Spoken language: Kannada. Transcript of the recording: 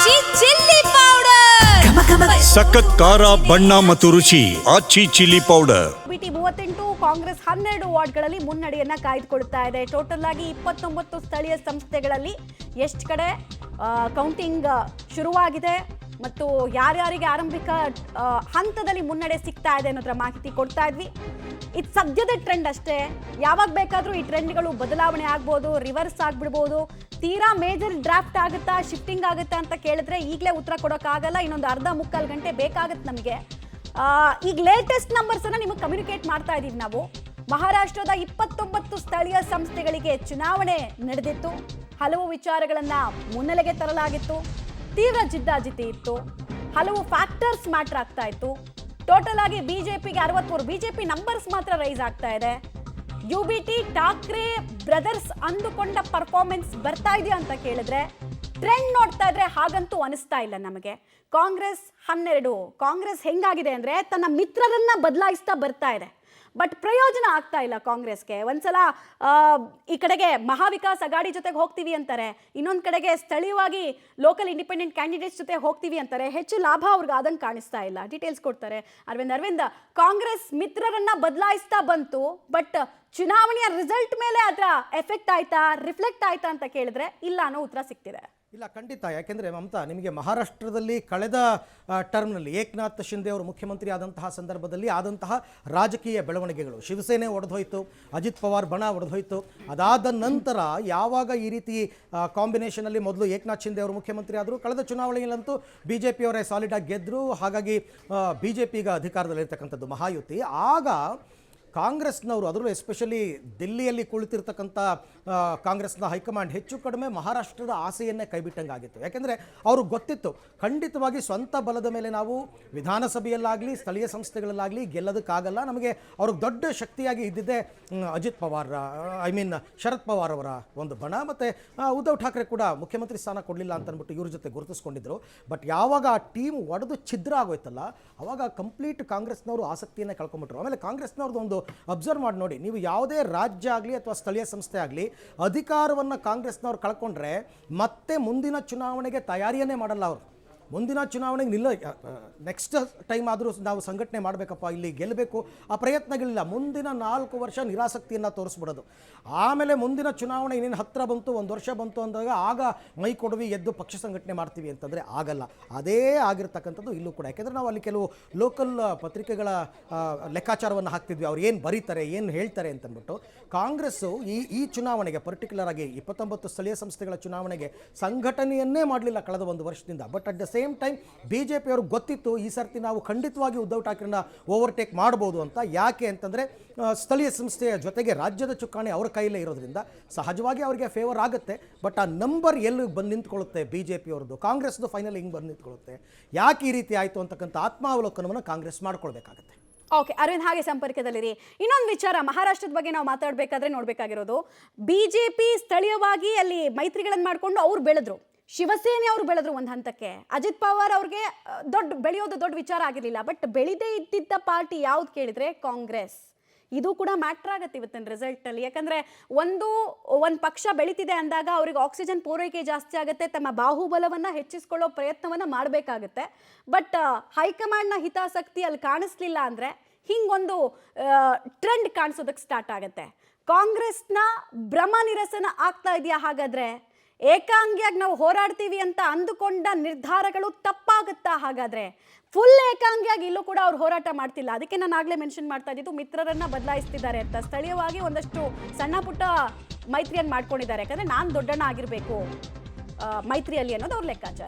ಆಚಿ ಚಿಲ್ಲಿ ಪೌಡರ್ ಸಖತ್ ಖಾರ ಬಣ್ಣ ಮತ್ತು ರುಚಿ ಆಚಿ ಚಿಲ್ಲಿ ಪೌಡರ್. ಬಿಟಿ 38 ಕಾಂಗ್ರೆಸ್ 12 ವಾರ್ಡ್ಗಳಲ್ಲಿ ಮುನ್ನಡೆಯನ್ನ ಕಾಯ್ದುಕೊಳ್ತಾ ಇದೆ. ಟೋಟಲ್ ಆಗಿ 29 ಸ್ಥಳೀಯ ಸಂಸ್ಥೆಗಳಲ್ಲಿ ಎಷ್ಟು ಕಡೆ ಕೌಂಟಿಂಗ್ ಶುರುವಾಗಿದೆ ಮತ್ತು ಯಾರ್ಯಾರಿಗೆ ಆರಂಭಿಕ ಹಂತದಲ್ಲಿ ಮುನ್ನಡೆ ಸಿಗ್ತಾ ಇದೆ ಅನ್ನೋದ್ರ ಮಾಹಿತಿ ಕೊಡ್ತಾ ಇದ್ವಿ. ಇದು ಸದ್ಯದ ಟ್ರೆಂಡ್ ಅಷ್ಟೇ. ಯಾವಾಗ ಬೇಕಾದರೂ ಈ ಟ್ರೆಂಡ್ಗಳು ಬದಲಾವಣೆ ಆಗ್ಬೋದು, ರಿವರ್ಸ್ ಆಗ್ಬಿಡ್ಬೋದು. ತೀರಾ ಮೇಜರ್ ಡ್ರಾಫ್ಟ್ ಆಗುತ್ತಾ, ಶಿಫ್ಟಿಂಗ್ ಆಗುತ್ತಾ ಅಂತ ಕೇಳಿದ್ರೆ ಈಗಲೇ ಉತ್ತರ ಕೊಡೋಕ್ಕಾಗಲ್ಲ. ಇನ್ನೊಂದು ಅರ್ಧ ಮುಕ್ಕಾಲು ಗಂಟೆ ಬೇಕಾಗುತ್ತೆ ನಮಗೆ. ಈಗ ಲೇಟೆಸ್ಟ್ ನಂಬರ್ಸನ್ನು ನಿಮಗೆ ಕಮ್ಯುನಿಕೇಟ್ ಮಾಡ್ತಾ ಇದ್ದೀವಿ ನಾವು. ಮಹಾರಾಷ್ಟ್ರದ 29 ಸ್ಥಳೀಯ ಸಂಸ್ಥೆಗಳಿಗೆ ಚುನಾವಣೆ ನಡೆದಿತ್ತು. ಹಲವು ವಿಚಾರಗಳನ್ನು ಮುನ್ನೆಲೆಗೆ ತರಲಾಗಿತ್ತು. ತೀವ್ರ ಜಿದ್ದಾಜಿದ್ದಿ ಇತ್ತು. ಹಲವು ಫ್ಯಾಕ್ಟರ್ಸ್ ಮ್ಯಾಟರ್ ಆಗ್ತಾ ಇತ್ತು. ಟೋಟಲ್ ಆಗಿ ಬಿಜೆಪಿಗೆ 63 ಬಿಜೆಪಿ ನಂಬರ್ಸ್ ಮಾತ್ರ ರೈಸ್ ಆಗ್ತಾ ಇದೆ. UBT ಠಾಕ್ರೆ ಬ್ರದರ್ಸ್ ಅಂದುಕೊಂಡ ಪರ್ಫಾರ್ಮೆನ್ಸ್ ಬರ್ತಾ ಇದೆಯಾ ಅಂತ ಕೇಳಿದ್ರೆ ಟ್ರೆಂಡ್ ನೋಡ್ತಾ ಇದ್ರೆ ಹಾಗಂತೂ ಅನಿಸ್ತಾ ಇಲ್ಲ ನಮಗೆ. ಕಾಂಗ್ರೆಸ್ 12 ಕಾಂಗ್ರೆಸ್ ಹೆಂಗಾಗಿದೆ ಅಂದ್ರೆ ತನ್ನ ಮಿತ್ರರನ್ನ ಬದಲಾಯಿಸ್ತಾ ಬರ್ತಾ ಇದೆ. ಬಟ್ ಪ್ರಯೋಜನ ಆಗ್ತಾ ಇಲ್ಲ ಕಾಂಗ್ರೆಸ್ಗೆ. ಒಂದ್ಸಲ ಈ ಕಡೆಗೆ ಮಹಾವಿಕಾಸ್ ಅಗಾಡಿ ಜೊತೆಗೆ ಹೋಗ್ತೀವಿ ಅಂತಾರೆ, ಇನ್ನೊಂದು ಕಡೆಗೆ ಸ್ಥಳೀಯವಾಗಿ ಲೋಕಲ್ ಇಂಡಿಪೆಂಡೆಂಟ್ ಕ್ಯಾಂಡಿಡೇಟ್ಸ್ ಜೊತೆ ಹೋಗ್ತೀವಿ ಅಂತಾರೆ. ಹೆಚ್ಚು ಲಾಭ ಅವ್ರಿಗೆ ಆದಂಗೆ ಕಾಣಿಸ್ತಾ ಇಲ್ಲ. ಡೀಟೇಲ್ಸ್ ಕೊಡ್ತಾರೆ ಅರವಿಂದ್. ಕಾಂಗ್ರೆಸ್ ಮಿತ್ರರನ್ನ ಬದಲಾಯಿಸ್ತಾ ಬಂತು, ಬಟ್ ಚುನಾವಣೆಯ ರಿಸಲ್ಟ್ ಮೇಲೆ ಅದರ ಎಫೆಕ್ಟ್ ಆಯ್ತಾ, ರಿಫ್ಲೆಕ್ಟ್ ಆಯ್ತಾ ಅಂತ ಕೇಳಿದ್ರೆ ಇಲ್ಲ ಅನ್ನೋ ಉತ್ತರ ಸಿಗ್ತಿದೆ. ಇಲ್ಲ, ಖಂಡಿತ. ಯಾಕೆಂದರೆ ಮಮತಾ, ನಿಮಗೆ ಮಹಾರಾಷ್ಟ್ರದಲ್ಲಿ ಕಳೆದ ಟರ್ಮ್ನಲ್ಲಿ ಏಕನಾಥ್ ಶಿಂದೆ ಅವರು ಮುಖ್ಯಮಂತ್ರಿ ಆದಂತಹ ಸಂದರ್ಭದಲ್ಲಿ ಆದಂತಹ ರಾಜಕೀಯ ಬೆಳವಣಿಗೆಗಳು, ಶಿವಸೇನೆ ಒಡೆದೋಯ್ತು, ಅಜಿತ್ ಪವಾರ್ ಬಣ ಒಡೆದೋಯ್ತು. ಅದಾದ ನಂತರ ಯಾವಾಗ ಈ ರೀತಿ ಕಾಂಬಿನೇಷನಲ್ಲಿ ಮೊದಲು ಏಕನಾಥ್ ಶಿಂದೆ ಅವರು ಮುಖ್ಯಮಂತ್ರಿ ಆದರು, ಕಳೆದ ಚುನಾವಣೆಯಲ್ಲಂತೂ BJP ಅವರೇ ಸಾಲಿಡಾಗಿ ಗೆದ್ದರು. ಹಾಗಾಗಿ BJP ಈಗ ಅಧಿಕಾರದಲ್ಲಿರ್ತಕ್ಕಂಥದ್ದು ಮಹಾಯುತಿ. ಆಗ ಕಾಂಗ್ರೆಸ್ನವರು, ಅದರಲ್ಲೂ ಎಸ್ಪೆಷಲಿ ದಿಲ್ಲಿಯಲ್ಲಿ ಕುಳಿತಿರ್ತಕ್ಕಂಥ ಕಾಂಗ್ರೆಸ್ನ ಹೈಕಮಾಂಡ್ ಹೆಚ್ಚು ಕಡಿಮೆ ಮಹಾರಾಷ್ಟ್ರದ ಆಸೆಯನ್ನೇ ಕೈಬಿಟ್ಟಂಗಾಗಿತ್ತು. ಯಾಕೆಂದರೆ ಅವ್ರಿಗೆ ಗೊತ್ತಿತ್ತು ಖಂಡಿತವಾಗಿ ಸ್ವಂತ ಬಲದ ಮೇಲೆ ನಾವು ವಿಧಾನಸಭೆಯಲ್ಲಾಗಲಿ ಸ್ಥಳೀಯ ಸಂಸ್ಥೆಗಳಲ್ಲಾಗಲಿ ಗೆಲ್ಲೋದಕ್ಕಾಗಲ್ಲ. ನಮಗೆ ಅವ್ರಿಗೆ ದೊಡ್ಡ ಶಕ್ತಿಯಾಗಿ ಇದ್ದಿದ್ದೇ ಅಜಿತ್ ಪವಾರ್, ಶರದ್ ಪವಾರ್ ಅವರ ಒಂದು ಬಣ. ಮತ್ತು ಉದ್ಧವ್ ಠಾಕ್ರೆ ಕೂಡ ಮುಖ್ಯಮಂತ್ರಿ ಸ್ಥಾನ ಕೊಡಲಿಲ್ಲ ಅಂತ ಅಂದ್ಬಿಟ್ಟು ಇವ್ರ ಜೊತೆ ಗುರುತಿಸ್ಕೊಂಡಿದ್ರು. ಬಟ್ ಯಾವಾಗ ಆ ಟೀಮ್ ಒಡೆದು ಛಿದ್ರ ಆಗೋಯ್ತಲ್ಲ, ಅವಾಗ ಕಂಪ್ಲೀಟ್ ಕಾಂಗ್ರೆಸ್ನವರು ಆಸಕ್ತಿಯನ್ನೇ ಕಳ್ಕೊಂಬಿಟ್ರು. ಆಮೇಲೆ ಕಾಂಗ್ರೆಸ್ನವ್ರದ್ದು ಒಂದು ಅಬ್ಸರ್ವ್ ಮಾಡಿ ನೋಡಿ, ನೀವು ಯಾವುದೇ ರಾಜ್ಯ ಆಗಲಿ ಅಥವಾ ಸ್ಥಳೀಯ ಸಂಸ್ಥೆ ಆಗಲಿ ಅಧಿಕಾರವನ್ನು ಕಾಂಗ್ರೆಸ್ನವ್ರು ಕಳ್ಕೊಂಡ್ರೆ ಮತ್ತೆ ಮುಂದಿನ ಚುನಾವಣೆಗೆ ತಯಾರಿಯನ್ನೇ ಮಾಡಲ್ಲ ಅವರು. ಮುಂದಿನ ಚುನಾವಣೆಗೆ ನೆಕ್ಸ್ಟ್ ಟೈಮ್ ಆದರೂ ನಾವು ಸಂಘಟನೆ ಮಾಡಬೇಕಪ್ಪ, ಇಲ್ಲಿ ಗೆಲ್ಲಬೇಕು, ಆ ಪ್ರಯತ್ನಗಳಿಲ್ಲ. ಮುಂದಿನ 4 ವರ್ಷ ನಿರಾಸಕ್ತಿಯನ್ನು ತೋರಿಸ್ಬಿಡೋದು. ಆಮೇಲೆ ಮುಂದಿನ ಚುನಾವಣೆ ಇನ್ನೇನು ಹತ್ತಿರ ಬಂತು, 1 ವರ್ಷ ಬಂತು ಅಂದಾಗ ಆಗ ಮೈ ಕೊಡುವಿ ಎದ್ದು ಪಕ್ಷ ಸಂಘಟನೆ ಮಾಡ್ತೀವಿ ಅಂತಂದರೆ ಆಗಲ್ಲ. ಅದೇ ಆಗಿರ್ತಕ್ಕಂಥದ್ದು ಇಲ್ಲೂ ಕೂಡ. ಯಾಕೆಂದರೆ ನಾವು ಅಲ್ಲಿ ಕೆಲವು ಲೋಕಲ್ ಪತ್ರಿಕೆಗಳ ಲೆಕ್ಕಾಚಾರವನ್ನು ಹಾಕ್ತಿದ್ವಿ, ಅವ್ರು ಏನು ಬರೀತಾರೆ, ಏನು ಹೇಳ್ತಾರೆ ಅಂತಂದ್ಬಿಟ್ಟು. ಕಾಂಗ್ರೆಸ್ಸು ಈ ಚುನಾವಣೆಗೆ ಪರ್ಟಿಕ್ಯುಲರ್ ಆಗಿ 29 ಸ್ಥಳೀಯ ಸಂಸ್ಥೆಗಳ ಚುನಾವಣೆಗೆ ಸಂಘಟನೆಯನ್ನೇ ಮಾಡಲಿಲ್ಲ ಕಳೆದ 1 ವರ್ಷದಿಂದ. But at the same time BJP ಅವ್ರಿಗೆ ಗೊತ್ತಿತ್ತು ಈ ಸರ್ತಿ ನಾವು ಖಂಡಿತವಾಗಿ ಉದ್ಧವ್ ಠಾಕ್ರೆನ ಓವರ್ಟೇಕ್ ಮಾಡ್ಬೋದು ಅಂತ. ಯಾಕೆ ಅಂತಂದರೆ ಸ್ಥಳೀಯ ಸಂಸ್ಥೆಯ ಜೊತೆಗೆ ರಾಜ್ಯದ ಚುಕ್ಕಾಣಿ ಅವ್ರ ಕೈಯಲ್ಲೇ ಇರೋದ್ರಿಂದ ಸಹಜವಾಗಿ ಅವರಿಗೆ ಫೇವರ್ ಆಗುತ್ತೆ. ಬಟ್ ಆ ನಂಬರ್ ಎಲ್ಲಿ ಬಂದು ನಿಂತ್ಕೊಳ್ಳುತ್ತೆ BJP ಅವ್ರದ್ದು, ಕಾಂಗ್ರೆಸ್ದು ಫೈನಲ್ ಹಿಂಗೆ ಬಂದು ನಿಂತ್ಕೊಳ್ಳುತ್ತೆ, ಯಾಕೆ ಈ ರೀತಿ ಆಯಿತು ಅಂತಕ್ಕಂಥ ಆತ್ಮಾವಲೋಕನವನ್ನು ಕಾಂಗ್ರೆಸ್ ಮಾಡ್ಕೊಳ್ಬೇಕಾಗತ್ತೆ. ಓಕೆ ಅರವಿಂದ್, ಹಾಗೆ ಸಂಪರ್ಕದಲ್ಲಿರಿ. ಇನ್ನೊಂದು ವಿಚಾರ, ಮಹಾರಾಷ್ಟ್ರದ ಬಗ್ಗೆ ನಾವು ಮಾತಾಡಬೇಕಾದ್ರೆ ನೋಡಬೇಕಾಗಿರೋದು, BJP ಸ್ಥಳೀಯವಾಗಿ ಅಲ್ಲಿ ಮೈತ್ರಿಗಳನ್ನು ಮಾಡಿಕೊಂಡು ಅವ್ರು ಬೆಳೆದ್ರು, ಶಿವಸೇನೆ ಅವರು ಬೆಳೆದ್ರು ಒಂದು ಹಂತಕ್ಕೆ. ಅಜಿತ್ ಪವಾರ್ ಅವ್ರಿಗೆ ಬೆಳೆಯೋದು ದೊಡ್ಡ ವಿಚಾರ ಆಗಿರಲಿಲ್ಲ. ಬಟ್ ಬೆಳೆದೇ ಇದ್ದಿದ್ದ ಪಾರ್ಟಿ ಯಾವ್ದು ಕೇಳಿದ್ರೆ ಕಾಂಗ್ರೆಸ್. ಇದು ಕೂಡ ಮ್ಯಾಟ್ರ್ ಆಗುತ್ತೆ ಇವತ್ತಿನ ರಿಸಲ್ಟಲ್ಲಿ. ಯಾಕಂದರೆ ಒಂದು ಪಕ್ಷ ಬೆಳೀತಿದೆ ಅಂದಾಗ ಅವ್ರಿಗೆ ಆಕ್ಸಿಜನ್ ಪೂರೈಕೆ ಜಾಸ್ತಿ ಆಗುತ್ತೆ, ತಮ್ಮ ಬಾಹುಬಲವನ್ನು ಹೆಚ್ಚಿಸ್ಕೊಳ್ಳೋ ಪ್ರಯತ್ನವನ್ನು ಮಾಡಬೇಕಾಗುತ್ತೆ. ಬಟ್ ಹೈಕಮಾಂಡ್ನ ಹಿತಾಸಕ್ತಿ ಅಲ್ಲಿ ಕಾಣಿಸ್ಲಿಲ್ಲ ಅಂದರೆ ಹಿಂಗೊಂದು ಟ್ರೆಂಡ್ ಕಾಣಿಸೋದಕ್ಕೆ ಸ್ಟಾರ್ಟ್ ಆಗುತ್ತೆ. ಕಾಂಗ್ರೆಸ್ನ ಭ್ರಮ ನಿರಸನ ಆಗ್ತಾ ಇದೆಯಾ? ಹಾಗಾದರೆ ಏಕಾಂಗಿಯಾಗಿ ನಾವು ಹೋರಾಡ್ತೀವಿ ಅಂತ ಅಂದುಕೊಂಡ ನಿರ್ಧಾರಗಳು ತಪ್ಪಾಗುತ್ತಾ? ಹಾಗಾದರೆ ಫುಲ್ ಏಕಾಂಗಿಯಾಗಿ ಇಲ್ಲೂ ಕೂಡ ಅವ್ರು ಹೋರಾಟ ಮಾಡ್ತಿಲ್ಲ. ಅದಕ್ಕೆ ನಾನು ಆಗಲೇ ಮೆನ್ಷನ್ ಮಾಡ್ತಾ ಇದ್ದಿದ್ದು ಮಿತ್ರರನ್ನ ಬದಲಾಯಿಸ್ತಿದ್ದಾರೆ ಅಂತ. ಸ್ಥಳೀಯವಾಗಿ ಒಂದಷ್ಟು ಸಣ್ಣ ಪುಟ್ಟ ಮೈತ್ರಿಯನ್ನು ಮಾಡ್ಕೊಂಡಿದ್ದಾರೆ. ಯಾಕಂದರೆ ನಾನು ದೊಡ್ಡಣ್ಣ ಆಗಿರಬೇಕು ಮೈತ್ರಿಯಲ್ಲಿ ಅನ್ನೋದು ಅವ್ರ ಲೆಕ್ಕಾಚಾರ.